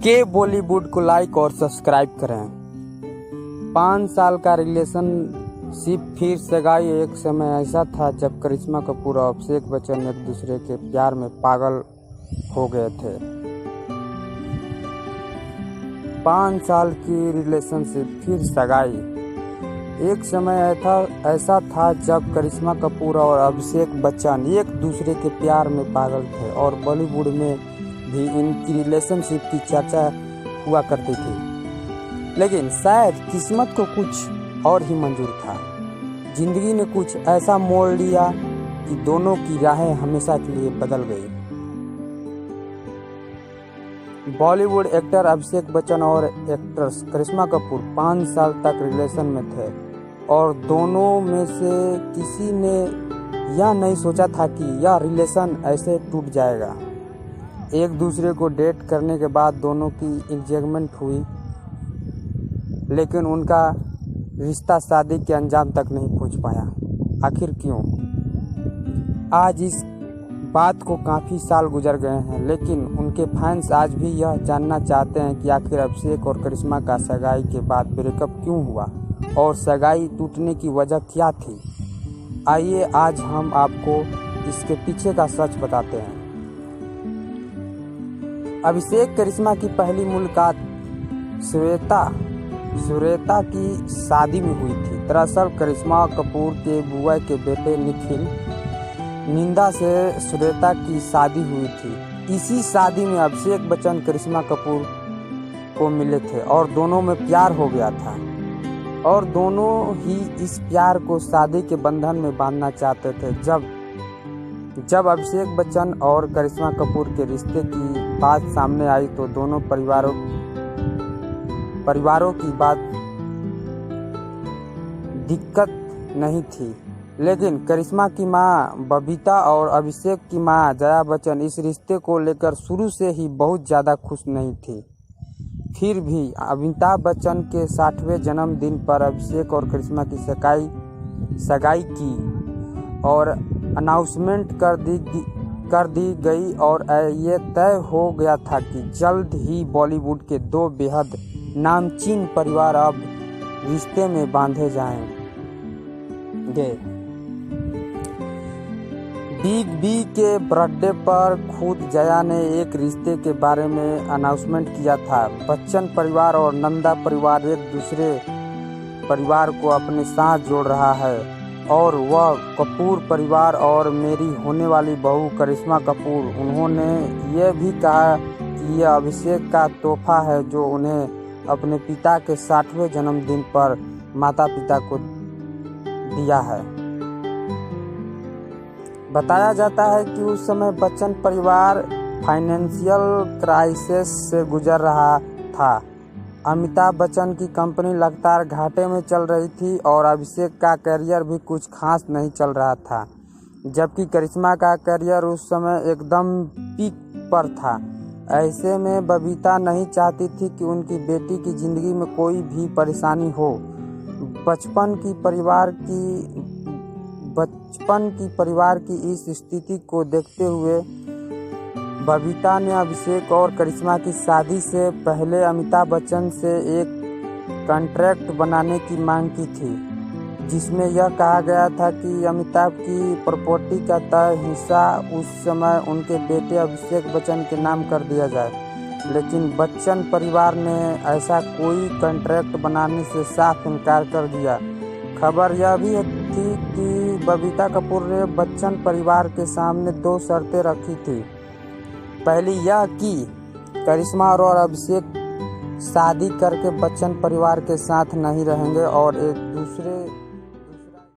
के बॉलीवुड को लाइक और सब्सक्राइब करें। 5 साल का रिलेशनशिप फिर सगाई। एक समय ऐसा था जब करिश्मा कपूर और अभिषेक बच्चन एक दूसरे के प्यार में पागल हो गए थे। 5 साल की रिलेशनशिप फिर सगाई। एक समय ऐसा था जब करिश्मा कपूर और अभिषेक बच्चन एक दूसरे के प्यार में पागल थे और बॉलीवुड में भी इनकी रिलेशनशिप की चर्चा हुआ करती थी। लेकिन शायद किस्मत को कुछ और ही मंजूर था। जिंदगी ने कुछ ऐसा मोड़ लिया कि दोनों की राहें हमेशा के लिए बदल गई। बॉलीवुड एक्टर अभिषेक बच्चन और एक्ट्रेस करिश्मा कपूर 5 साल तक रिलेशन में थे और दोनों में से किसी ने यह नहीं सोचा था कि यह रिलेशन ऐसे टूट जाएगा। एक दूसरे को डेट करने के बाद दोनों की एंगेजमेंट हुई, लेकिन उनका रिश्ता शादी के अंजाम तक नहीं पहुंच पाया। आखिर क्यों? आज इस बात को काफ़ी साल गुजर गए हैं, लेकिन उनके फैंस आज भी यह जानना चाहते हैं कि आखिर अभिषेक और करिश्मा का सगाई के बाद ब्रेकअप क्यों हुआ और सगाई टूटने की वजह क्या थी। आइए आज हम आपको इसके पीछे का सच बताते हैं। अभिषेक करिश्मा की पहली मुलाकात श्वेता की शादी में हुई थी। दरअसल करिश्मा कपूर के बुआ के बेटे निखिल निंदा से श्वेता की शादी हुई थी। इसी शादी में अभिषेक बच्चन करिश्मा कपूर को मिले थे और दोनों में प्यार हो गया था और दोनों ही इस प्यार को शादी के बंधन में बांधना चाहते थे। जब अभिषेक बच्चन और करिश्मा कपूर के रिश्ते की बात सामने आई तो दोनों परिवारों की बात दिक्कत नहीं थी, लेकिन करिश्मा की मां बबीता और अभिषेक की मां जया बच्चन इस रिश्ते को लेकर शुरू से ही बहुत ज़्यादा खुश नहीं थी। फिर भी अमिताभ बच्चन के 60वें जन्मदिन पर अभिषेक और करिश्मा की सगाई की और अनाउंसमेंट कर दी गई और ये तय हो गया था कि जल्द ही बॉलीवुड के 2 बेहद नामचीन परिवार अब रिश्ते में बांधे जाएंगे। बिग बी के बर्थडे पर खुद जया ने एक रिश्ते के बारे में अनाउंसमेंट किया था। बच्चन परिवार और नंदा परिवार एक दूसरे परिवार को अपने साथ जोड़ रहा है और वह कपूर परिवार और मेरी होने वाली बहू करिश्मा कपूर, उन्होंने ये भी कहा कि यह अभिषेक का तोहफा है जो उन्हें अपने पिता के 60वें जन्मदिन पर माता पिता को दिया है। बताया जाता है कि उस समय बच्चन परिवार फाइनेंशियल क्राइसिस से गुजर रहा था। अमिताभ बच्चन की कंपनी लगातार घाटे में चल रही थी और अभिषेक का करियर भी कुछ खास नहीं चल रहा था, जबकि करिश्मा का करियर उस समय एकदम पीक पर था। ऐसे में बबीता नहीं चाहती थी कि उनकी बेटी की जिंदगी में कोई भी परेशानी हो। बचपन की परिवार की इस स्थिति को देखते हुए बबीता ने अभिषेक और करिश्मा की शादी से पहले अमिताभ बच्चन से एक कॉन्ट्रैक्ट बनाने की मांग की थी, जिसमें यह कहा गया था कि अमिताभ की प्रॉपर्टी का तय हिस्सा उस समय उनके बेटे अभिषेक बच्चन के नाम कर दिया जाए। लेकिन बच्चन परिवार ने ऐसा कोई कॉन्ट्रैक्ट बनाने से साफ इनकार कर दिया। खबर यह भी थी कि बबीता कपूर ने बच्चन परिवार के सामने 2 शर्तें रखी थी। पहली यह कि करिश्मा और अभिषेक शादी करके बच्चन परिवार के साथ नहीं रहेंगे और एक दूसरे